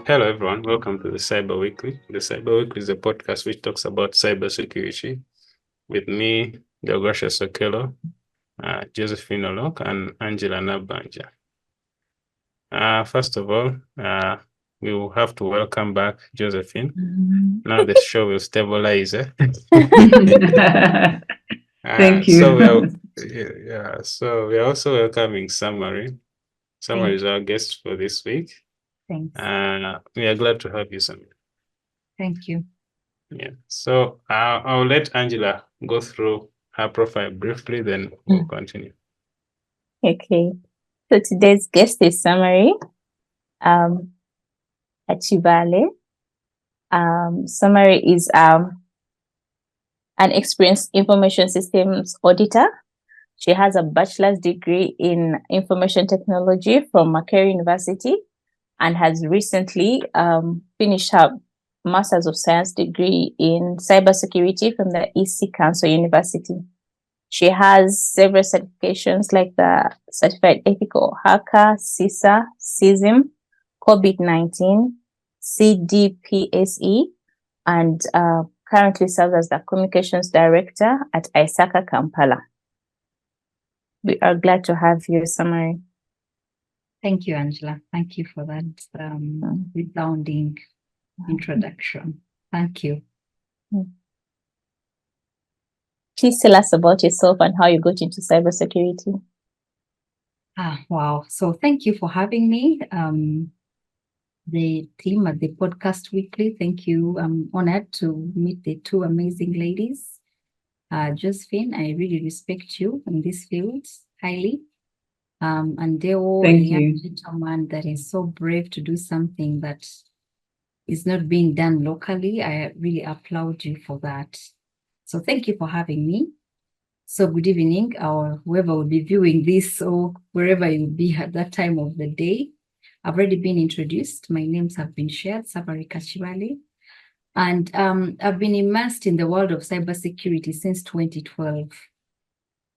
Hello, everyone. Welcome to the Cyber Weekly. The Cyber Weekly is a podcast which talks about cybersecurity with me, Deogratius Okello, Josephine Olok, and Angella Nabbanja. First of all, we will have to welcome back Josephine. Now the show will stabilize. Thank you. So we are also welcoming Samari. Samari is our guest for this week. Thanks. We are glad to have you, Samari. Thank you. Yeah. So I'll let Angella go through her profile briefly, then we'll continue. Okay. So today's guest is Samari Kakibale. Samari is an experienced information systems auditor. She has a bachelor's degree in information technology from Makerere University and has recently finished her Master's of Science degree in cybersecurity from the ISACA University. She has several certifications like the Certified Ethical Hacker, CISA, CISM, COVID-19, CDPSE, and currently serves as the Communications Director at ISACA Kampala. We are glad to have you, Samari. Thank you, Angela. Thank you for that resounding introduction. Thank you. Please tell us about yourself and how you got into cybersecurity. Wow. So thank you for having me. The team at the Podcast Weekly, thank you. I'm honored to meet the two amazing ladies. Josephine, I really respect you in this field highly. And they're all a young gentleman that is so brave to do something that is not being done locally. I really applaud you for that. So thank you for having me. So good evening, or whoever will be viewing this or wherever you'll be at that time of the day. I've already been introduced. My names have been shared, Samari Kakibale. And I've been immersed in the world of cybersecurity since 2012.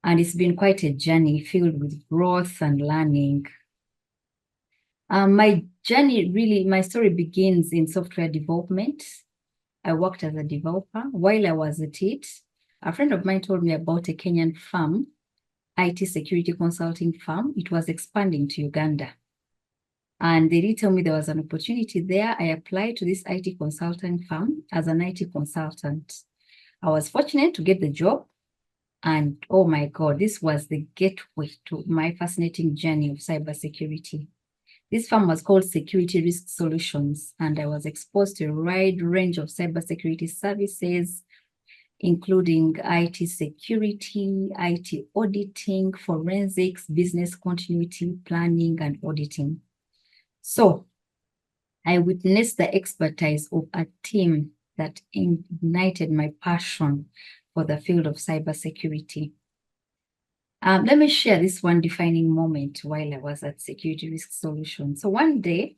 And it's been quite a journey filled with growth and learning. My journey, really, my story begins in software development. I worked as a developer. While I was at it, a friend of mine told me about a Kenyan firm, IT security consulting firm. It was expanding to Uganda. And they did tell me there was an opportunity there. I applied to this IT consulting firm as an IT consultant. I was fortunate to get the job. And oh my God, this was the gateway to my fascinating journey of cybersecurity. This firm was called Security Risk Solutions, and I was exposed to a wide range of cybersecurity services, including IT security, IT auditing, forensics, business continuity, planning, and auditing. So I witnessed the expertise of a team that ignited my passion for the field of cybersecurity. Let me share this one defining moment while I was at Security Risk Solutions. So one day,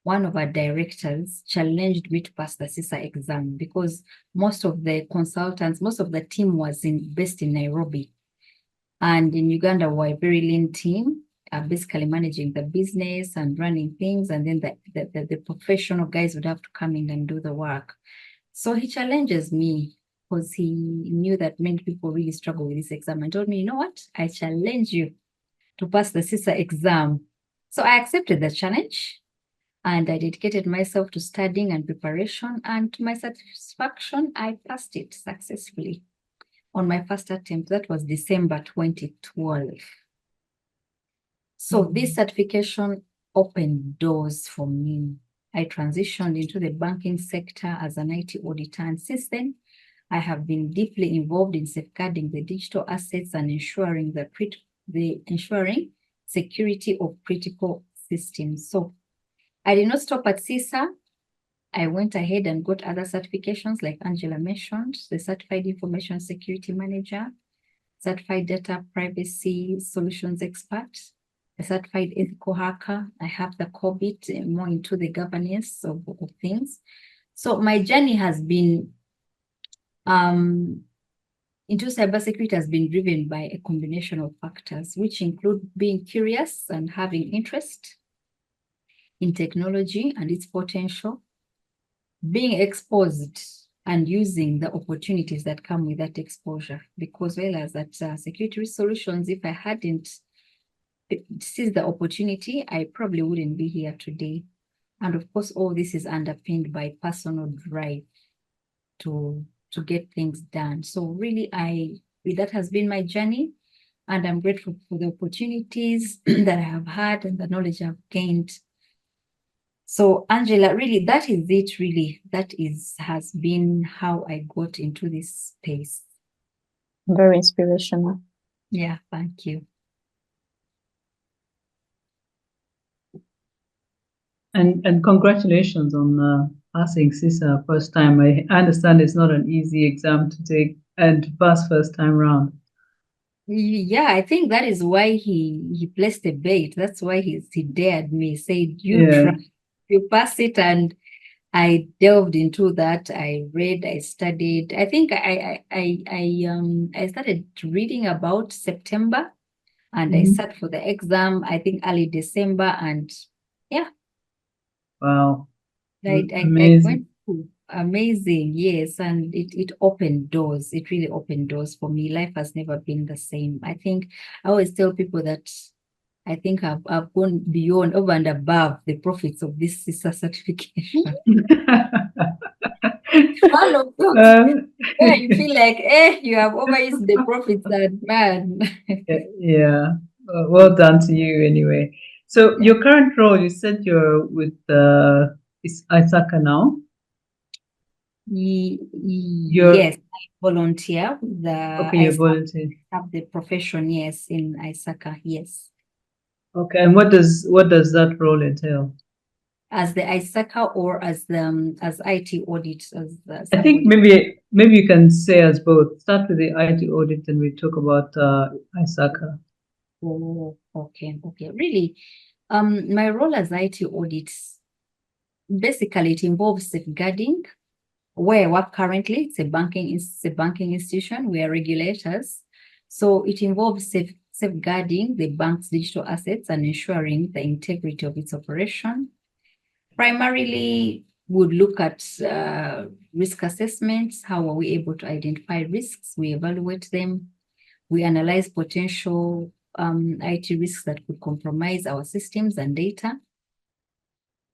one of our directors challenged me to pass the CISA exam because most of the consultants, most of the team was based in Nairobi. And in Uganda, we're a very lean team, basically managing the business and running things. And then the professional guys would have to come in and do the work. So he challenges me because he knew that many people really struggle with this exam and told me, you know what, I challenge you to pass the CISA exam. So I accepted the challenge and I dedicated myself to studying and preparation. And to my satisfaction, I passed it successfully on my first attempt. That was December 2012. So this certification opened doors for me. I transitioned into the banking sector as an IT auditor, and since then, I have been deeply involved in safeguarding the digital assets and ensuring ensuring security of critical systems. So I did not stop at CISA. I went ahead and got other certifications like Angela mentioned, the Certified Information Security Manager, Certified Data Privacy Solutions Expert, a Certified Ethical Hacker. I have the COVID, more into the governance of things. So my journey has been into cybersecurity has been driven by a combination of factors, which include being curious and having interest in technology and its potential, being exposed and using the opportunities that come with that exposure. Because well, as at Security Solutions, if I hadn't seized the opportunity, I probably wouldn't be here today. And of course, all this is underpinned by personal drive to get things done. So really, that has been my journey, and I'm grateful for the opportunities that I have had and the knowledge I've gained. So Angela, really, that is it, really. Has been how I got into this space. Very inspirational. Yeah, thank you. And congratulations on passing CISA first time. I understand it's not an easy exam to take and pass first time round. Yeah, I think that is why he placed a bait. That's why he dared me, said, you try, you pass it. And I delved into that. I read, I studied. I think I started reading about September, and I sat for the exam, I think early December, and yeah. Wow. I went through. Amazing, yes. And it opened doors. It really opened doors for me. Life has never been the same. I think I always tell people that I think I've gone beyond, over and above the profits of this CISA certification. One of those where you feel like, you have overused the profits, and man. Yeah. Well done to you anyway. So your current role, you said you're with ISACA now? Yes, I volunteer with the the profession, yes, in ISACA, yes. Okay, and what does that role entail? As the ISACA or as IT audit? I think maybe you can say as both. Start with the IT audit, and we talk about ISACA. Oh, okay. Really, my role as IT audit, basically it involves safeguarding. Where I work currently, it's a banking institution. We are regulators, so it involves safeguarding the bank's digital assets and ensuring the integrity of its operation. Primarily, would look at risk assessments. How are we able to identify risks? We evaluate them. We analyze potential IT risks that could compromise our systems and data.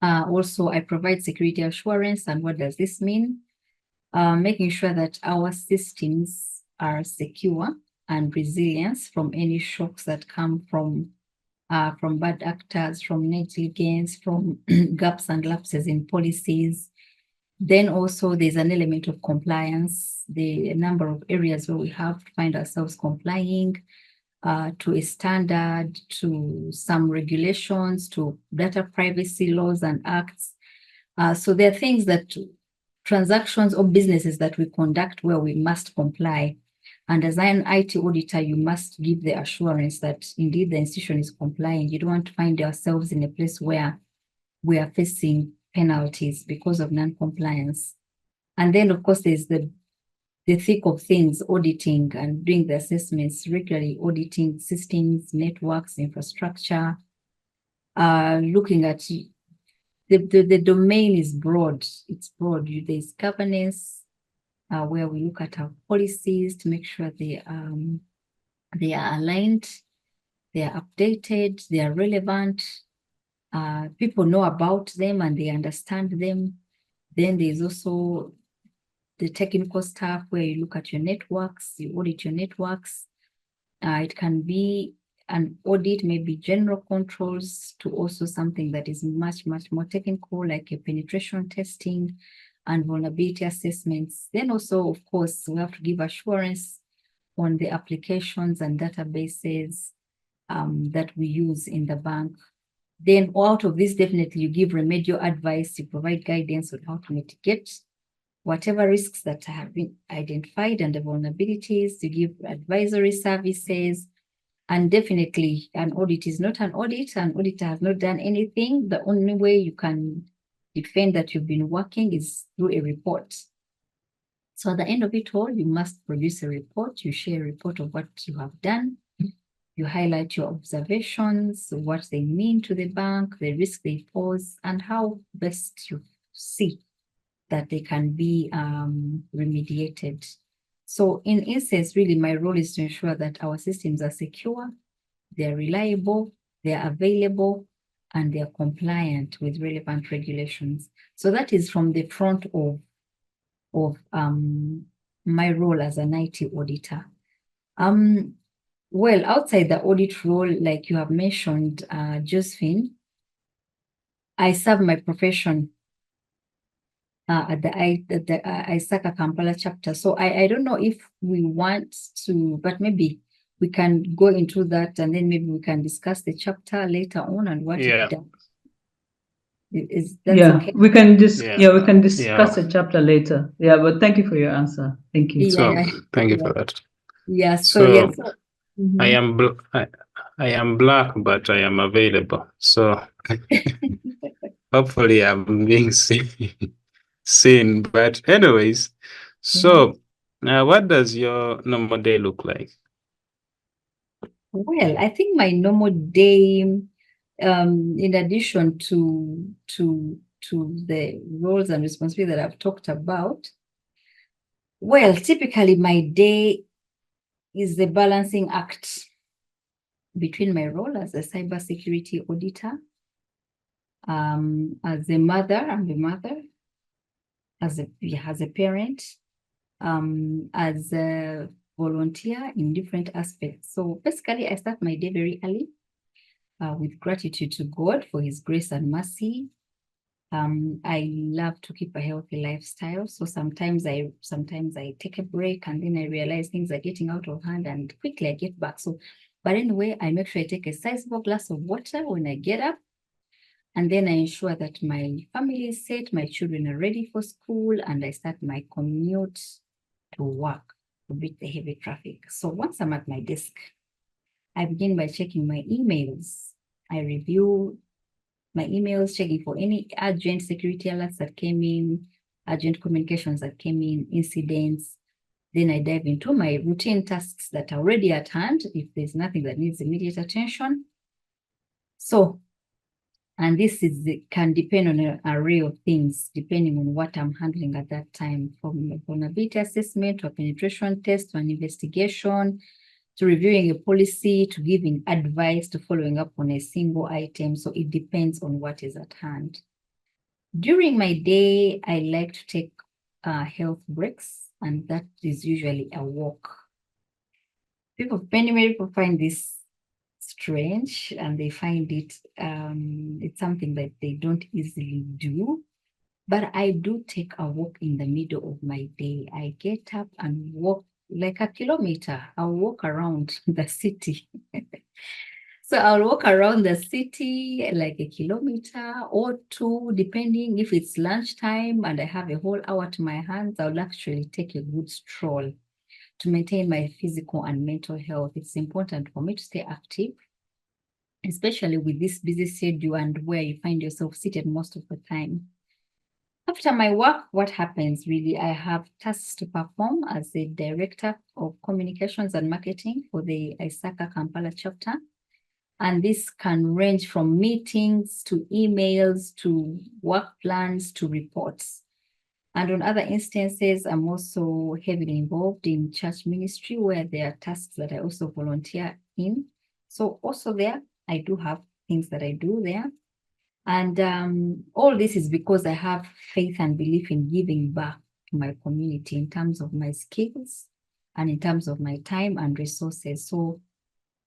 Also, I provide security assurance. And what does this mean? Making sure that our systems are secure and resilient from any shocks that come from bad actors, from negligence, from gaps and lapses in policies. Then also there's an element of compliance, the number of areas where we have to find ourselves complying to a standard, to some regulations, to data privacy laws and acts. So there are things that transactions or businesses that we conduct where we must comply. And as an IT auditor, you must give the assurance that indeed the institution is complying. You don't want to find ourselves in a place where we are facing penalties because of non-compliance. And then, of course, there's the thick of things, auditing and doing the assessments, regularly auditing systems, networks, infrastructure, looking at the domain is broad. It's broad. There's governance, where we look at our policies to make sure they are aligned, they are updated, they are relevant. People know about them and they understand them. Then there's also the technical stuff where you look at your networks, you audit your networks. It can be an audit, maybe general controls, to also something that is much, much more technical, like a penetration testing and vulnerability assessments. Then also, of course, we have to give assurance on the applications and databases that we use in the bank. Then out of this, definitely you give remedial advice, you provide guidance on how to mitigate whatever risks that have been identified and the vulnerabilities, you give advisory services. And definitely an audit is not an audit. An auditor has not done anything. The only way you can defend that you've been working is through a report. So at the end of it all, you must produce a report. You share a report of what you have done. You highlight your observations, what they mean to the bank, the risk they pose, and how best you see that they can be remediated. So in essence, really, my role is to ensure that our systems are secure, they're reliable, they're available, and they're compliant with relevant regulations. So that is from the front of my role as an IT auditor. Well, outside the audit role, like you have mentioned, Josephine, I serve my profession at the ISACA Kampala Chapter. So I don't know if we want to, but maybe we can go into that and then maybe we can discuss the chapter later on and what it does. Is that okay? We can we can discuss the chapter later. Yeah, but thank you for your answer. Thank you. So thank you for that. Yeah. So yes. I am black, but I am available. So hopefully I'm being seen. But anyways, so what does your normal day look like? Well, I think my normal day, in addition to the roles and responsibilities that I've talked about, well, typically my day is the balancing act between my role as a cybersecurity auditor, as a mother, I'm a mother, as a parent, as a volunteer in different aspects. So basically, I start my day very early with gratitude to God for His grace and mercy. I love to keep a healthy lifestyle. So sometimes I take a break and then I realize things are getting out of hand and quickly I get back. So, but anyway, I make sure I take a sizable glass of water when I get up. And then I ensure that my family is set, my children are ready for school, and I start my commute to work to beat the heavy traffic. So once I'm at my desk, I begin by checking my emails. I review my emails, checking for any urgent security alerts that came in, urgent communications that came in, incidents. Then I dive into my routine tasks that are already at hand if there's nothing that needs immediate attention. So, and this can depend on an array of things, depending on what I'm handling at that time, from a vulnerability assessment to a penetration test to an investigation, to reviewing a policy, to giving advice, to following up on a single item. So it depends on what is at hand. During my day, I like to take health breaks, and that is usually a walk. Many people find this strange and they find it, it's something that they don't easily do. But I do take a walk in the middle of my day. I get up and walk like a kilometer. I'll walk around the city. So I'll walk around the city like a kilometer or two, depending if it's lunchtime and I have a whole hour to my hands, I'll actually take a good stroll to maintain my physical and mental health. It's important for me to stay active, especially with this busy schedule and where you find yourself seated most of the time. After my work, what happens really? I have tasks to perform as the Director of Communications and Marketing for the ISACA Kampala Chapter. And this can range from meetings to emails to work plans to reports. And on other instances, I'm also heavily involved in church ministry where there are tasks that I also volunteer in. So also there, I do have things that I do there. And all this is because I have faith and belief in giving back to my community in terms of my skills and in terms of my time and resources. So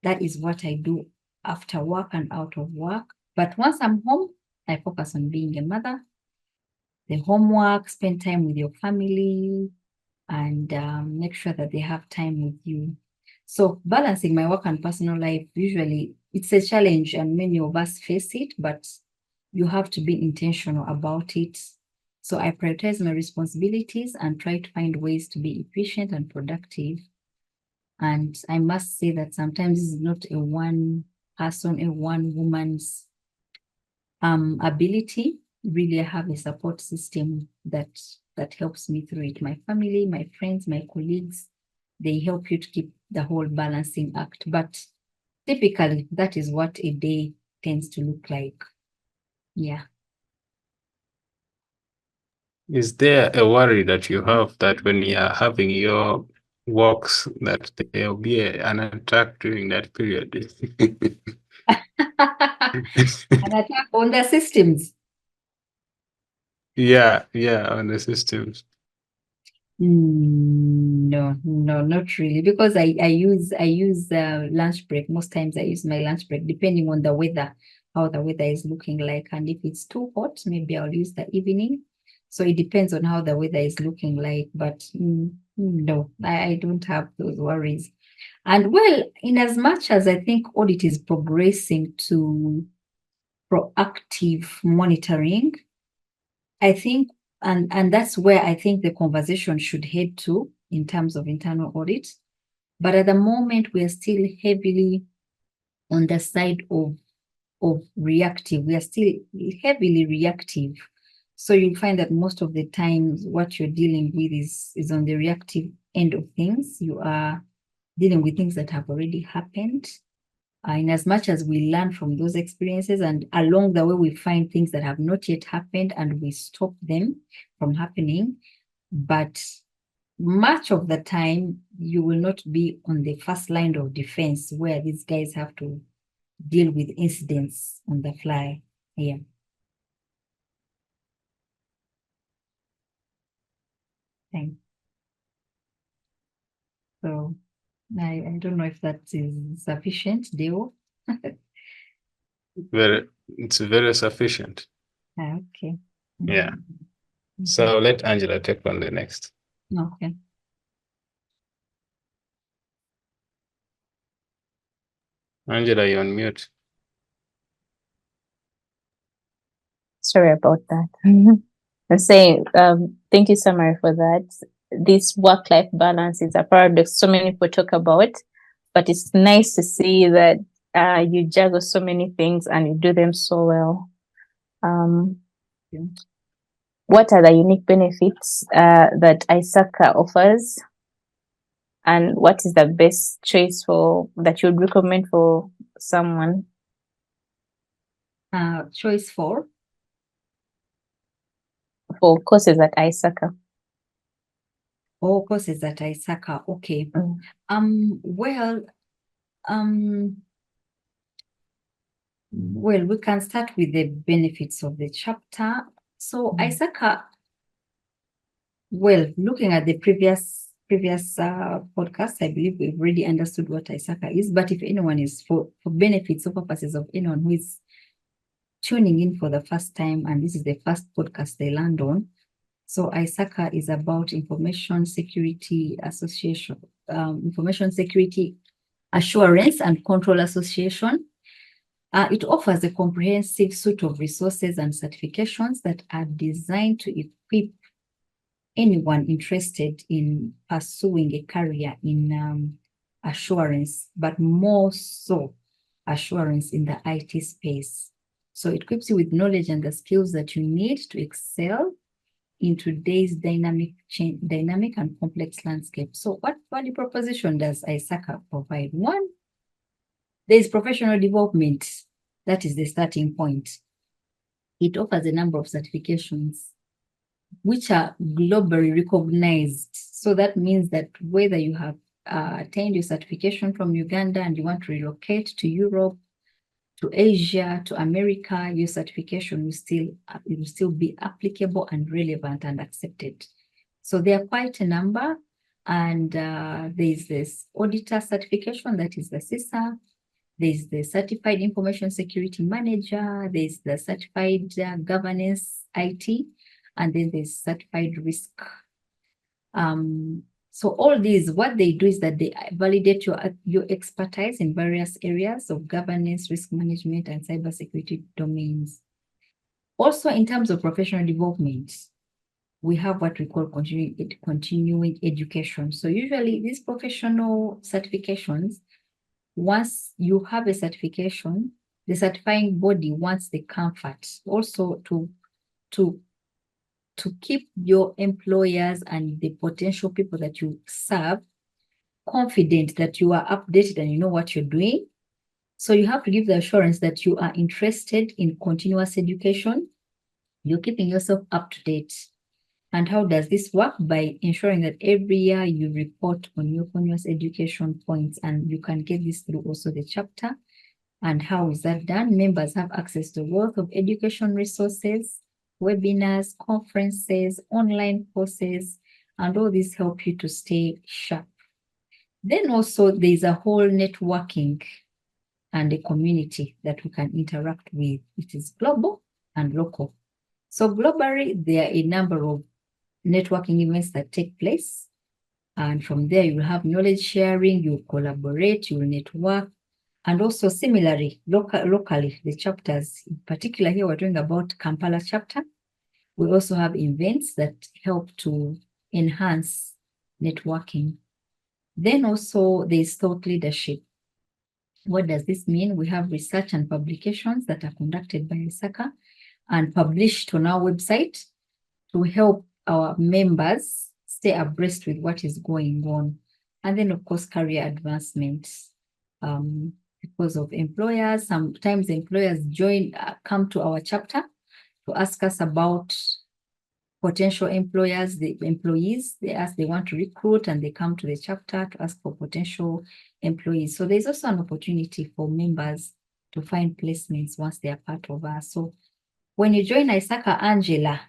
that is what I do after work and out of work. But once I'm home, I focus on being a mother, the homework, spend time with your family, and make sure that they have time with you. So balancing my work and personal life, usually it's a challenge and many of us face it, but you have to be intentional about it. So I prioritize my responsibilities and try to find ways to be efficient and productive. And I must say that sometimes this is not a one person, a one woman's ability. really I have a support system that helps me through it. My family, my friends, my colleagues, they help you to keep the whole balancing act. But typically, that is what a day tends to look like. Yeah. Is there a worry that you have that when you are having your walks that there will be an attack during that period? An attack on the systems. Yeah, on the systems. No, not really, because I use lunch break. Most times I use my lunch break depending on the weather, how the weather is looking like. And if it's too hot, maybe I'll use the evening. So it depends on how the weather is looking like. But no, I don't have those worries. And well, in as much as I think audit is progressing to proactive monitoring, I think, and that's where I think the conversation should head to in terms of internal audit. But at the moment, we are still heavily on the side of reactive. We are still heavily reactive. So you'll find that most of the times what you're dealing with is on the reactive end of things. You are dealing with things that have already happened. In as much as we learn from those experiences, and along the way we find things that have not yet happened and we stop them from happening. But much of the time, you will not be on the first line of defense where these guys have to deal with incidents on the fly. Yeah. Thanks. So I don't know if that is sufficient, Deo. It's very sufficient. Okay. Yeah. So let Angela take on the next. Okay. Angela, you're on mute. Sorry about that. I'm saying, thank you, Samari, for that. This work-life balance is a paradox so many people talk about, but it's nice to see that you juggle so many things and you do them so well. What are the unique benefits that ISACA offers? And what is the best choice that you would recommend for someone? Choice for courses at ISACA. Oh, courses at ISACA. Okay. Well, we can start with the benefits of the chapter. So ISACA, well, looking at the previous podcast, I believe we've already understood what ISACA is. But if anyone is for benefits or purposes of anyone who is tuning in for the first time, and this is the first podcast they land on. So ISACA is about Information Security Association, Information Security Assurance and Control Association. It offers a comprehensive suite of resources and certifications that are designed to equip anyone interested in pursuing a career in assurance, but more so assurance in the IT space. So it equips you with knowledge and the skills that you need to excel in today's dynamic and complex landscape. So what value proposition does ISACA provide? One, there is professional development. That is the starting point. It offers a number of certifications which are globally recognized. So that means that whether you have attained your certification from Uganda and you want to relocate to Europe, to Asia, to America, your certification will still be applicable and relevant and accepted. So there are quite a number, and there's this auditor certification, that is the CISA. There's the Certified Information Security Manager. There's the Certified Governance IT, and then there's Certified Risk. So all these, what they do is that they validate your expertise in various areas of governance, risk management, and cybersecurity domains. Also, in terms of professional development, we have what we call continuing education. So usually these professional certifications, once you have a certification, the certifying body wants the comfort also to to keep your employers and the potential people that you serve confident that you are updated and you know what you're doing. So you have to give the assurance that you are interested in continuous education. You're keeping yourself up to date. And how does this work? By ensuring that every year you report on your continuous education points, and you can get this through also the chapter. And how is that done? Members have access to a wealth of education resources, webinars, conferences, online courses, and all these help you to stay sharp. Then also there's a whole networking and a community that we can interact with. It is global and local. So globally, there are a number of networking events that take place. And from there, you'll have knowledge sharing, you'll collaborate, you'll network. And also similarly, locally, the chapters, in particular here, we're talking about Kampala Chapter. We also have events that help to enhance networking. Then also there's thought leadership. What does this mean? We have research and publications that are conducted by ISACA and published on our website to help our members stay abreast with what is going on. And then, of course, career advancement. Because of employers, sometimes employers come to our chapter to ask us about potential employers, the employees. They want to recruit, and they come to the chapter to ask for potential employees. So there's also an opportunity for members to find placements once they are part of us. So when you join ISACA, Angella,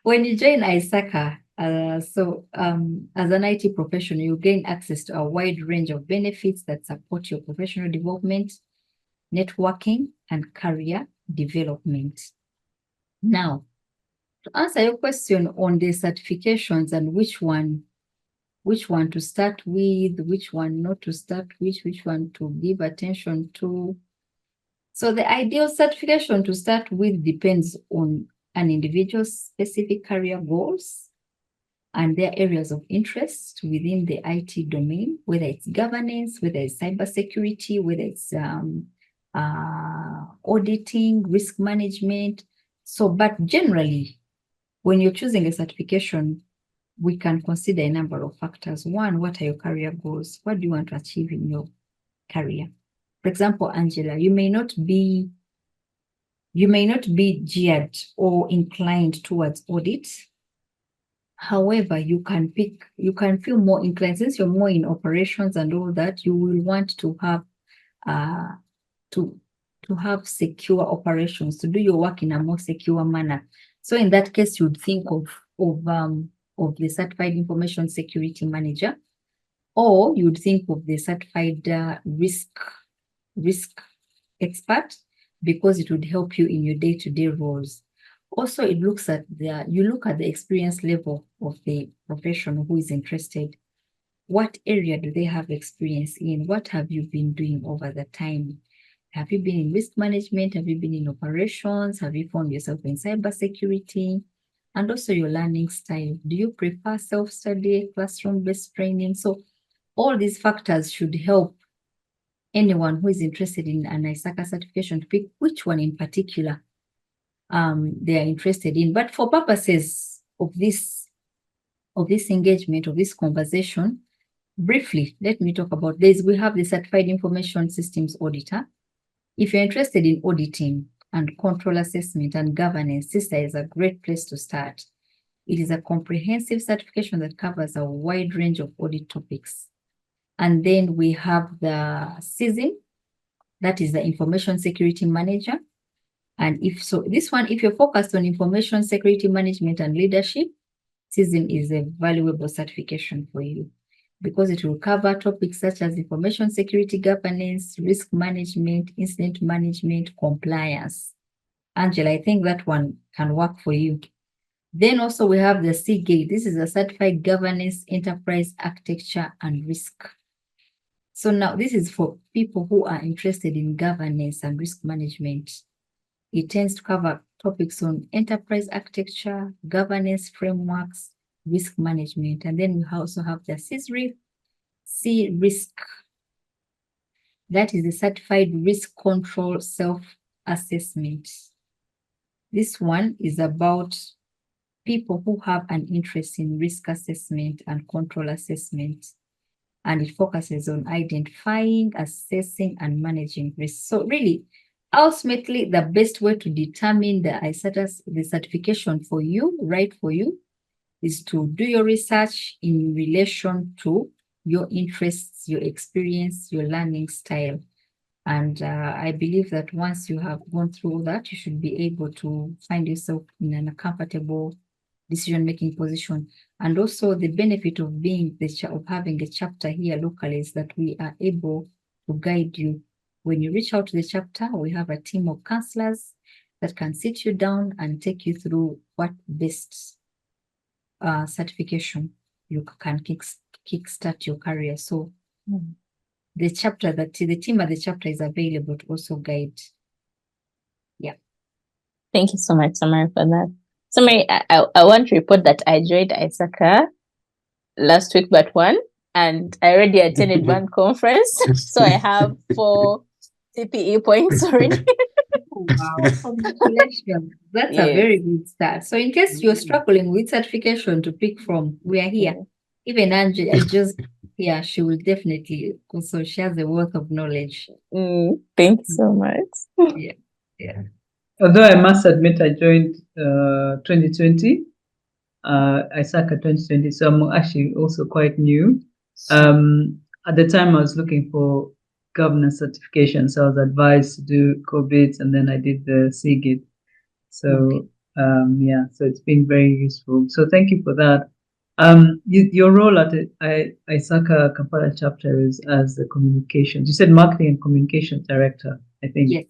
when you join ISACA, as an IT professional, you gain access to a wide range of benefits that support your professional development, networking, and career development. Now, to answer your question on the certifications and which one to start with, which one not to start with, which one to give attention to. So the ideal certification to start with depends on an individual's specific career goals and their areas of interest within the IT domain, whether it's governance, whether it's cybersecurity, whether it's auditing, risk management. So, but generally, when you're choosing a certification, we can consider a number of factors. One, what are your career goals? What do you want to achieve in your career? For example, Angella, you may not be geared or inclined towards audit. However, you can feel more inclined, since you're more in operations and all that, you will want to have to have secure operations, to do your work in a more secure manner. So in that case, you'd think of the Certified Information Security Manager, or you'd think of the Certified risk expert, because it would help you in your day-to-day roles. Also, you look at the experience level of the professional who is interested. What area do they have experience in? What have you been doing over the time? Have you been in risk management? Have you been in operations? Have you found yourself in cybersecurity? And also your learning style. Do you prefer self-study, classroom-based training? So all these factors should help anyone who is interested in an ISACA certification to pick which one in particular they are interested in. But for purposes of this engagement, of this conversation, briefly, let me talk about this. We have the Certified Information Systems Auditor. If you're interested in auditing and control assessment and governance, CISA is a great place to start. It is a comprehensive certification that covers a wide range of audit topics. And then we have the CISA, that is the Information Security Manager. And if you're focused on information security management and leadership, CISA is a valuable certification for you, because it will cover topics such as information security governance, risk management, incident management, compliance. Angela, I think that one can work for you. Then also we have the CGATE. This is a Certified Governance, Enterprise Architecture, and Risk. So now this is for people who are interested in governance and risk management. It tends to cover topics on enterprise architecture, governance frameworks, risk management. And then we also have the C-Risk. That is the Certified Risk Control, assessment. This one is about people who have an interest in risk assessment and control assessment, and it focuses on identifying, assessing, and managing risk. So really, ultimately, the best way to determine the certification for you, right for you, is to do your research in relation to your interests, your experience, your learning style. And I believe that once you have gone through that, you should be able to find yourself in a comfortable decision-making position. And also the benefit of being of having a chapter here locally is that we are able to guide you. When you reach out to the chapter, we have a team of counselors that can sit you down and take you through what best certification you can kickstart your career. So the team at the chapter is available to also guide. Yeah. Thank you so much, Samari, for that. Samari, I want to report that I joined ISACA last week but one, and I already attended one conference. So I have 4 CPE points already. Wow, congratulations. That's a Yes. very good start. So in case you're struggling with certification to pick from, we are here. Even Angela, yeah, she will definitely also, she has a wealth of knowledge. Thank you so much. Yeah. Although I must admit, I joined 2020, ISACA 2020, so I'm actually also quite new. At the time, I was looking for governance certification, so I was advised to do COVID, and then I did the CGIT. So yeah, so it's been very useful. So thank you for that. Your role at ISACA Kampala Chapter is as the communications. You said marketing and communications director, I think.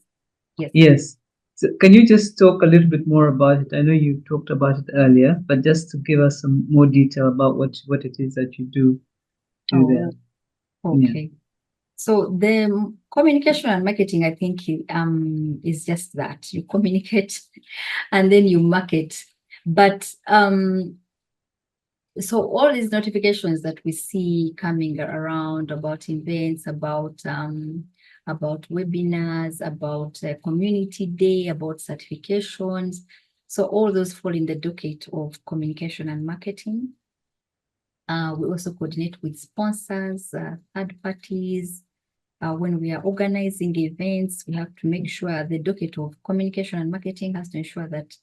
Yes. So can you just talk a little bit more about it? I know you talked about it earlier, but just to give us some more detail about what it is that you do there. Okay. Yeah. So the communication and marketing, I think, is just that you communicate and then you market. But so all these notifications that we see coming around about events, about webinars, about community day, about certifications. So all those fall in the docket of communication and marketing. We also coordinate with sponsors, third parties. When we are organizing events, we have to make sure the docket of communication and marketing has to ensure that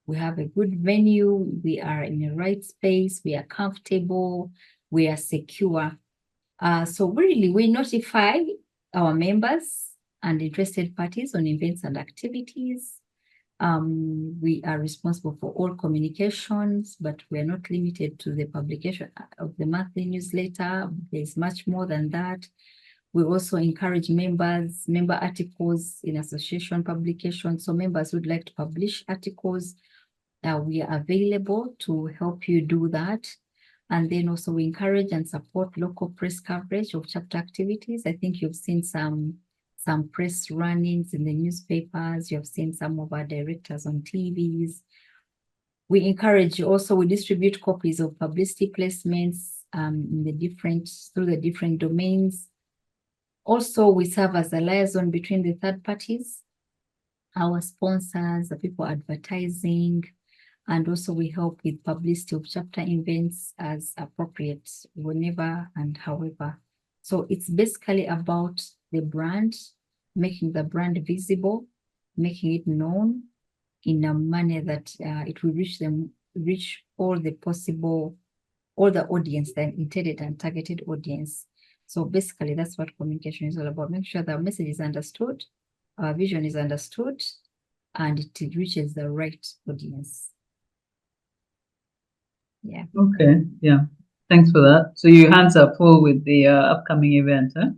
we have a good venue, we are in the right space, we are comfortable, we are secure. So really, we notify our members and interested parties on events and activities. We are responsible for all communications, but we are not limited to the publication of the monthly newsletter. There's much more than that. We also encourage member articles in association publications. So members would like to publish articles. We are available to help you do that. And then also we encourage and support local press coverage of chapter activities. I think you've seen some press runnings in the newspapers. You've seen some of our directors on TVs. We encourage also, we distribute copies of publicity placements through the different domains. Also, we serve as a liaison between the third parties, our sponsors, the people advertising, and also we help with publicity of chapter events as appropriate, whenever and however. So it's basically about the brand, making the brand visible, making it known in a manner that it will reach all the audience, the intended and targeted audience. So basically, that's what communication is all about. Make sure the message is understood, our vision is understood, and it reaches the right audience. Yeah. Okay. Yeah. Thanks for that. So your hands are full with the upcoming event, huh?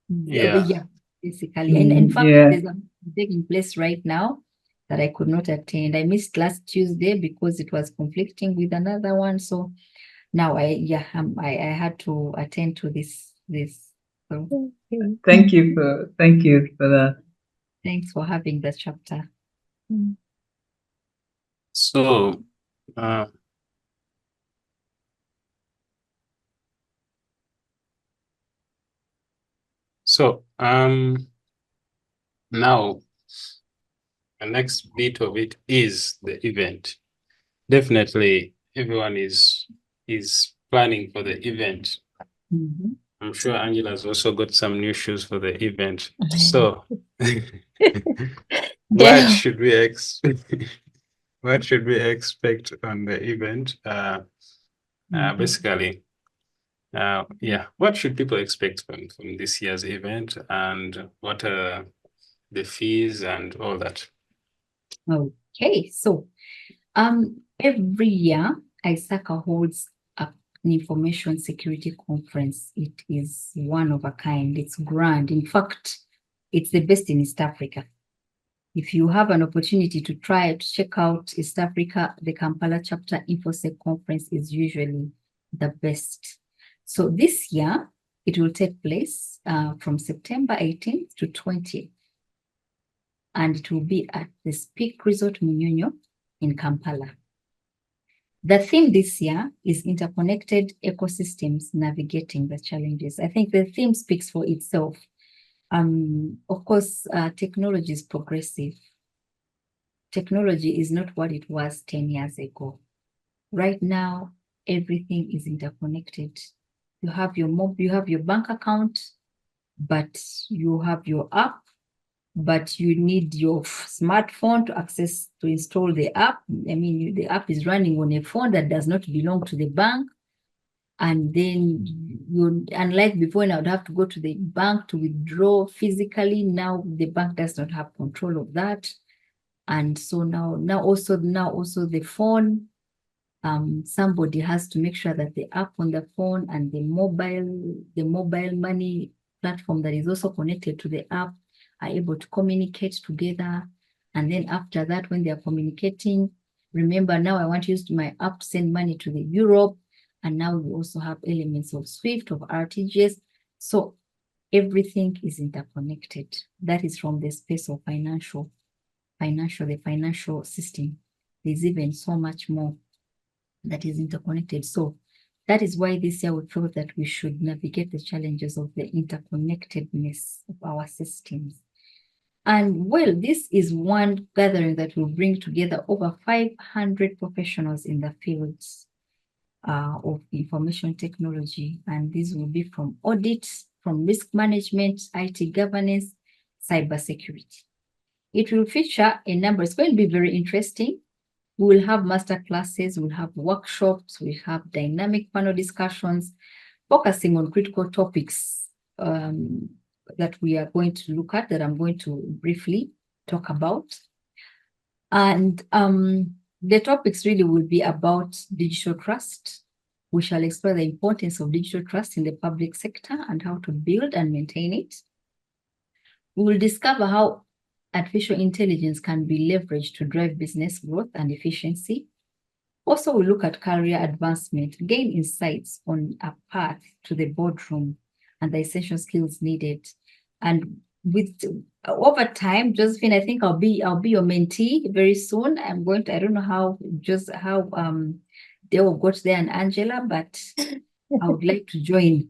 Yeah. Basically, and in fact, there's a taking place right now that I could not attend. I missed last Tuesday because it was conflicting with another one. So now I had to attend to this. So thank you for that. Thanks for having the chapter. So now the next bit of it is the event. Definitely, everyone is planning for the event. Mhm. I'm sure Angela's also got some new shoes for the event. So, what should we what should we expect on the event? Basically, yeah, what should people expect from this year's event, and what are the fees and all that? Okay, so every year ISACA holds an information security conference. It is one of a kind. It's grand. In fact, it's the best in East Africa. If you have an opportunity to try to check out East Africa, the Kampala Chapter InfoSec conference is usually the best. So this year, it will take place from September 18th to 20th. And it will be at the Speak Resort Munyonyo in Kampala. The theme this year is interconnected ecosystems navigating the challenges. I think the theme speaks for itself. Of course, technology is progressive. Technology is not what it was 10 years ago. Right now, everything is interconnected. You have your bank account, but you have your app, but you need your smartphone to install the app. I mean, the app is running on a phone that does not belong to the bank. And then unlike before, I would have to go to the bank to withdraw physically. Now the bank does not have control of that. And so now also the phone, somebody has to make sure that the app on the phone and the mobile money platform that is also connected to the app are able to communicate together. And then after that, when they are communicating, remember now I want to use my app to send money to the Europe. And now we also have elements of SWIFT, of RTGS. So everything is interconnected. That is from the space of the financial system. There's even so much more that is interconnected. So that is why this year we felt that we should navigate the challenges of the interconnectedness of our systems. And well, this is one gathering that will bring together over 500 professionals in the fields of information technology. And these will be from audit, from risk management, IT governance, cybersecurity. It will feature a number, it's going to be very interesting. We will have master classes, we'll have workshops, we'll have dynamic panel discussions, focusing on critical topics that we are going to look at, that I'm going to briefly talk about. And the topics really will be about digital trust. We shall explore the importance of digital trust in the public sector and how to build and maintain it. We will discover how artificial intelligence can be leveraged to drive business growth and efficiency. Also, we'll look at career advancement, gain insights on a path to the boardroom and the essential skills needed. And with over time, Josephine, I think I'll be your mentee very soon. I don't know how Deo got there and Angela, but I would like to join.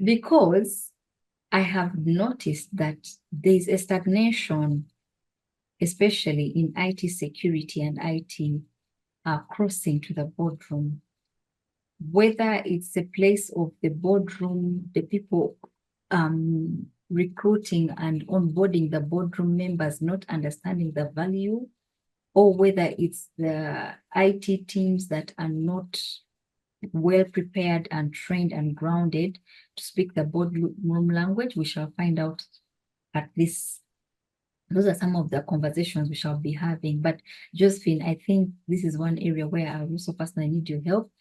Because I have noticed that there's a stagnation, especially in IT security and IT crossing to the boardroom. Whether it's a place of the boardroom, the people recruiting and onboarding the boardroom members not understanding the value, or whether it's the IT teams that are not well prepared and trained and grounded to speak the boardroom language, we shall find out at this. Those are some of the conversations we shall be having. But Josephine, I think this is one area where I also personally need your help.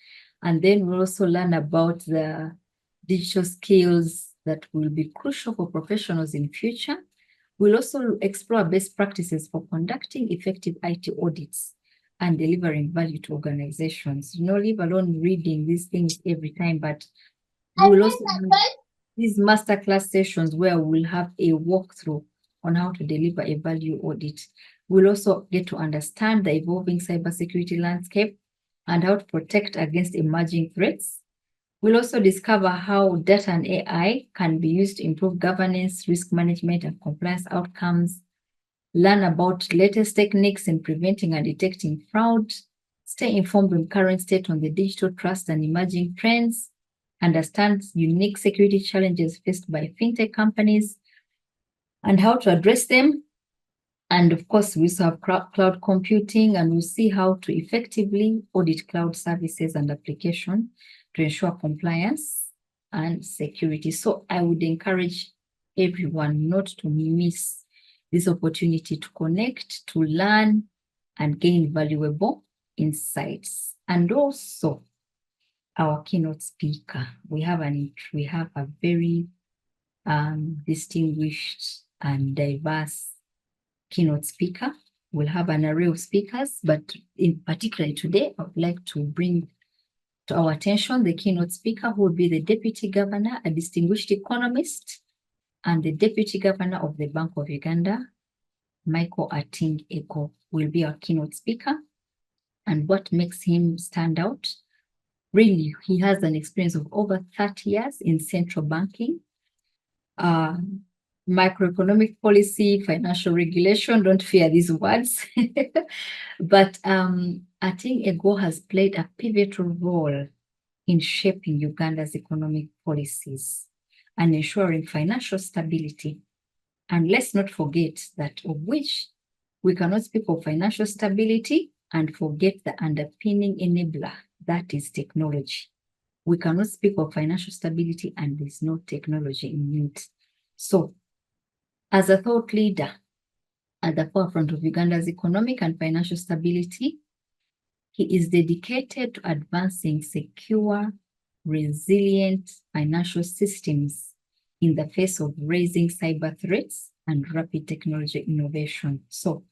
And then we'll also learn about the digital skills that will be crucial for professionals in future. We'll also explore best practices for conducting effective IT audits and delivering value to organizations. Leave alone reading these things every time, but we'll also have these masterclass sessions where we'll have a walkthrough on how to deliver a value audit. We'll also get to understand the evolving cybersecurity landscape and how to protect against emerging threats. We'll also discover how data and AI can be used to improve governance, risk management, and compliance outcomes. Learn about latest techniques in preventing and detecting fraud. Stay informed on current state on the digital trust and emerging trends. Understand unique security challenges faced by fintech companies and how to address them. And of course, we also have cloud computing, and we'll see how to effectively audit cloud services and application to ensure compliance and security. So I would encourage everyone not to miss this opportunity to connect, to learn, and gain valuable insights. And also, our keynote speaker, we have a very distinguished and diverse keynote speaker. We'll have an array of speakers, but in particular today, I would like to bring to our attention the keynote speaker, who will be the Deputy Governor, a distinguished economist, and the Deputy Governor of the Bank of Uganda, Michael Ating Ego, will be our keynote speaker. And what makes him stand out? Really, he has an experience of over 30 years in central banking, macroeconomic policy, financial regulation. Don't fear these words. But Ating Ego has played a pivotal role in shaping Uganda's economic policies and ensuring financial stability. And let's not forget that of which we cannot speak of financial stability and forget the underpinning enabler, that is technology. We cannot speak of financial stability and there's no technology in it. So, as a thought leader at the forefront of Uganda's economic and financial stability, he is dedicated to advancing secure, resilient financial systems in the face of rising cyber threats and rapid technology innovation. So,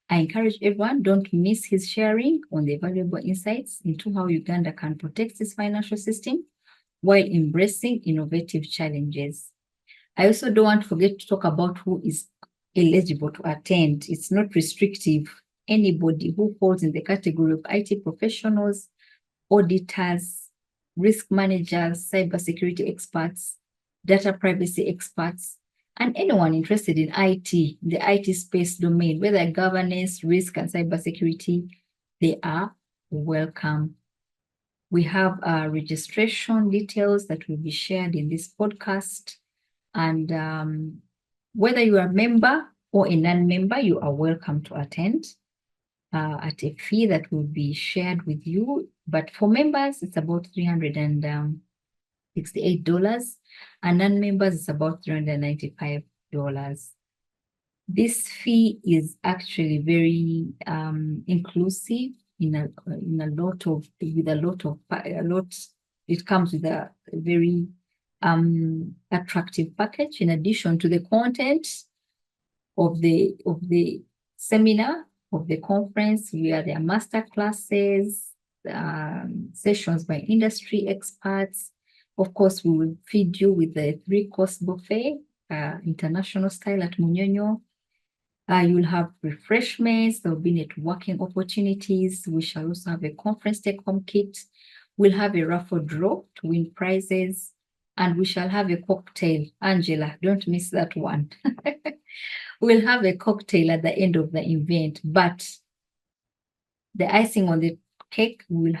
I encourage everyone, don't miss his sharing on the valuable insights into how Uganda can protect its financial system while embracing innovative challenges. I also don't want to forget to talk about who is eligible to attend. It's not restrictive. Anybody who falls in the category of IT professionals, auditors, risk managers, cybersecurity experts, data privacy experts, and anyone interested in IT, the IT space domain, whether governance, risk, and cybersecurity, they are welcome. We have registration details that will be shared in this podcast. And whether you are a member or a non-member, you are welcome to attend at a fee that will be shared with you. But for members, it's about $368, and non-members, it's about $395. This fee is actually very inclusive it comes with a very attractive package. In addition to the content of the seminar, of the conference, there are master classes, sessions by industry experts. Of course, we will feed you with the 3-course buffet, international style at Munyonyo. You'll have refreshments, there will be networking opportunities. We shall also have a conference take-home kit. We'll have a raffle draw to win prizes, and we shall have a cocktail. Angella, don't miss that one. We'll have a cocktail at the end of the event, but the icing on the cake, you will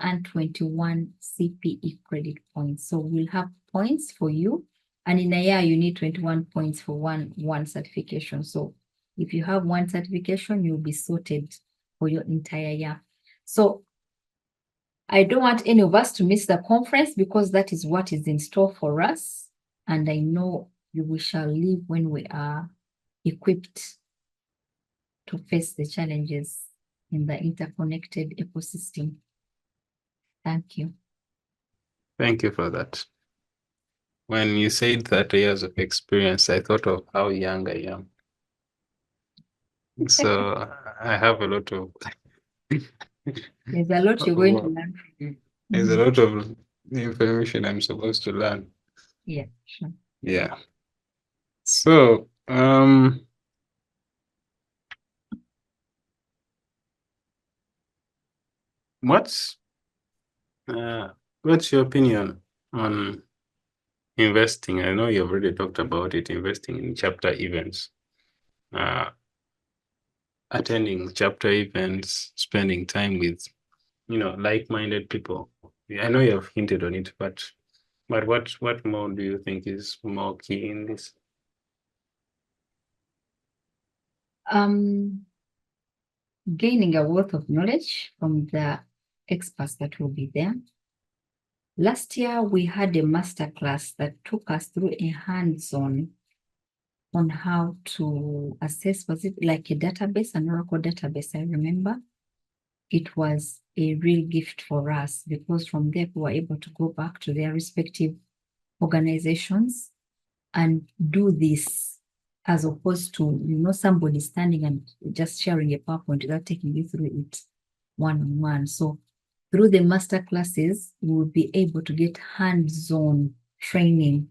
earn 21 CPE credit points. So we'll have points for you. And in a year, you need 21 points for one certification. So if you have one certification, you'll be sorted for your entire year. So I don't want any of us to miss the conference, because that is what is in store for us. And I know we shall leave when we are equipped to face the challenges in the interconnected ecosystem. Thank you. Thank you for that. When you said 30 years of experience, I thought of how young I am. So I have a lot of... There's a lot you're going to learn. There's a lot of information I'm supposed to learn. Yeah, sure. Yeah. So, what's your opinion on investing? I know you've already talked about it, investing in chapter events, attending chapter events, spending time with, like-minded people. I know you have hinted on it, but what more do you think is more key in this? Gaining a wealth of knowledge from the experts that will be there. Last year, we had a masterclass that took us through a hands-on on how to assess, was it like a database, an Oracle database, I remember. It was a real gift for us because from there, we were able to go back to their respective organizations and do this as opposed to, somebody standing and just sharing a PowerPoint without taking you through it one-on-one. So through the master classes, we will be able to get hands-on training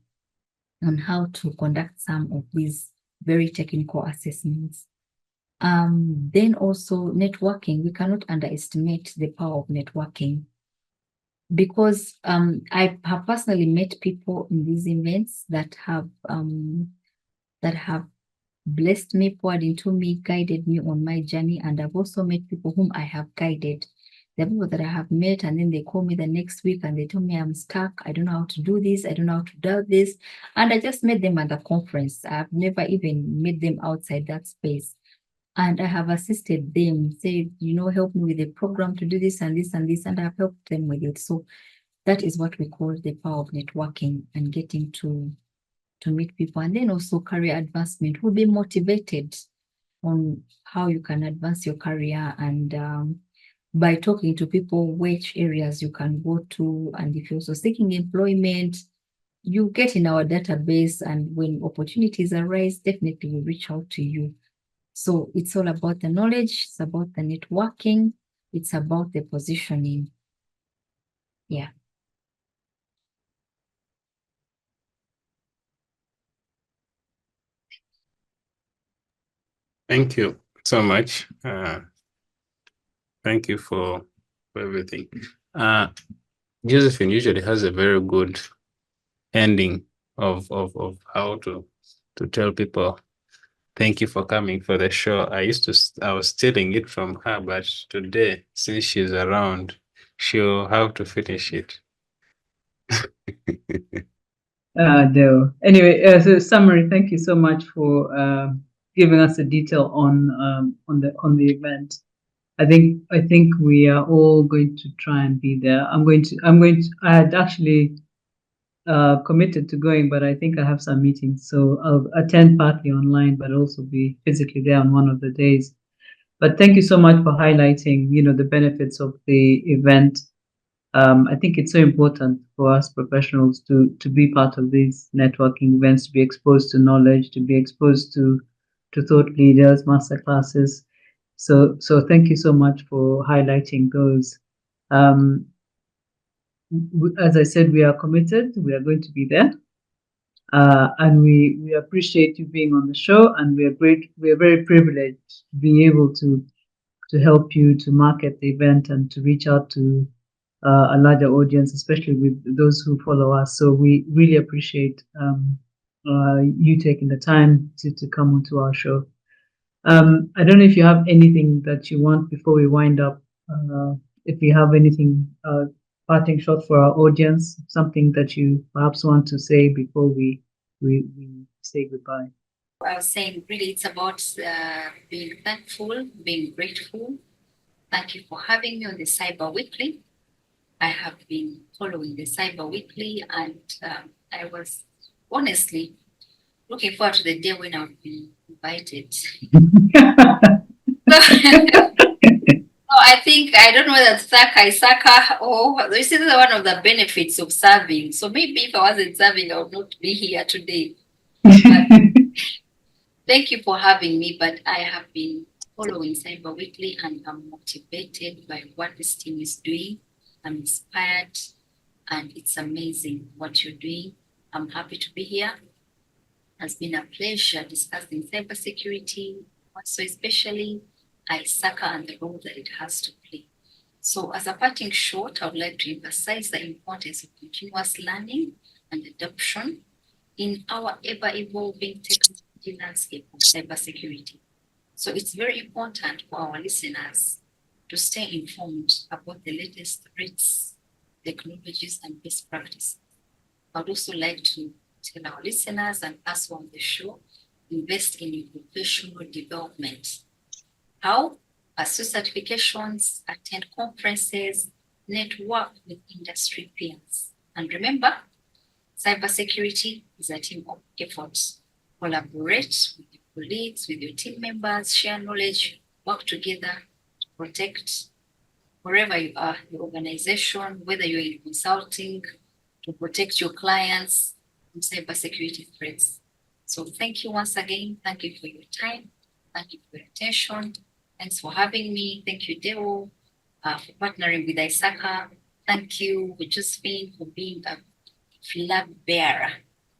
on how to conduct some of these very technical assessments. Then also networking, we cannot underestimate the power of networking because I have personally met people in these events that have blessed me, poured into me, guided me on my journey, and I've also met people whom I have guided. There are people that I have met, and then they call me the next week and they tell me I'm stuck. I don't know how to do this. I don't know how to do this. And I just met them at the conference. I've never even met them outside that space. And I have assisted them, say, help me with the program to do this and this and this, and I've helped them with it. So that is what we call the power of networking and getting to meet people. And then also career advancement, will be motivated on how you can advance your career and by talking to people, which areas you can go to. And if you're also seeking employment, you get in our database, and when opportunities arise, definitely we'll reach out to you. So it's all about the knowledge, it's about the networking, it's about the positioning. Yeah. Thank you so much. Thank you for everything. Josephine usually has a very good ending of how to tell people thank you for coming for the show. I was stealing it from her, but today, since she's around, she'll have to finish it. Dale. Anyway, so Samari, thank you so much for giving us a detail on the event. I think we are all going to try and be there. I had actually committed to going, but I think I have some meetings, so I'll attend partly online, but also be physically there on one of the days. But thank you so much for highlighting, the benefits of the event. I think it's so important for us professionals to be part of these networking events, to be exposed to knowledge, to be exposed to thought leaders, master classes. So thank you so much for highlighting those. As I said, we are committed. We are going to be there, and we appreciate you being on the show. And we are very privileged being able to help you to market the event and to reach out to a larger audience, especially with those who follow us. So we really appreciate you taking the time to come onto our show. I don't know if you have anything that you want before we wind up. If you have anything parting shot for our audience, something that you perhaps want to say before we say goodbye. I was saying, really, it's about being thankful, being grateful. Thank you for having me on the Cyber Weekly. I have been following the Cyber Weekly, and I was honestly looking forward to the day when I'll be invited. So I think, I don't know whether it's ISACA or this is one of the benefits of serving. So maybe if I wasn't serving, I would not be here today. Thank you for having me, but I have been following Cyber Weekly and I'm motivated by what this team is doing. I'm inspired and it's amazing what you're doing. I'm happy to be here. It has been a pleasure discussing cybersecurity, so especially ISACA and the role that it has to play. So as a parting shot, I would like to emphasize the importance of continuous learning and adoption in our ever-evolving technology landscape of cybersecurity. So it's very important for our listeners to stay informed about the latest threats, technologies, and best practices. I'd also like to tell our listeners and us on the show, invest in your professional development. How? Pursue certifications, attend conferences, network with industry peers. And remember, cybersecurity is a team of efforts. Collaborate with your colleagues, with your team members, share knowledge, work together to protect wherever you are, your organization, whether you're in consulting, to protect your clients from cybersecurity threats. So thank you once again. Thank you for your time. Thank you for your attention. Thanks for having me. Thank you, Deo, for partnering with ISACA. Thank you, Josephine, for being a flag bearer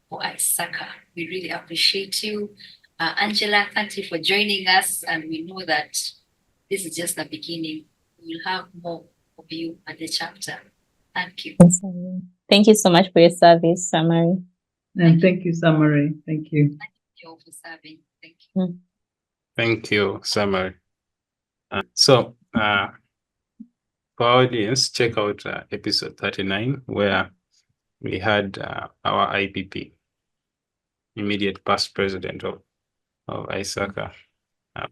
for ISACA. We really appreciate you. Angela, thank you for joining us. And we know that this is just the beginning. We'll have more of you at the chapter. Thank you. Thank you so much for your service, Samari. And thank you, Samari. Thank you. Thank you all for serving. Thank you. Thank you, Samari. So, for our audience, check out episode 39, where we had our IPP, immediate past president of ISACA,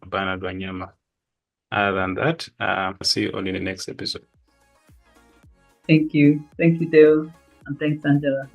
Bernard Wanyama. Other than that, see you all in the next episode. Thank you. Thank you, Dale. And thanks, Angela.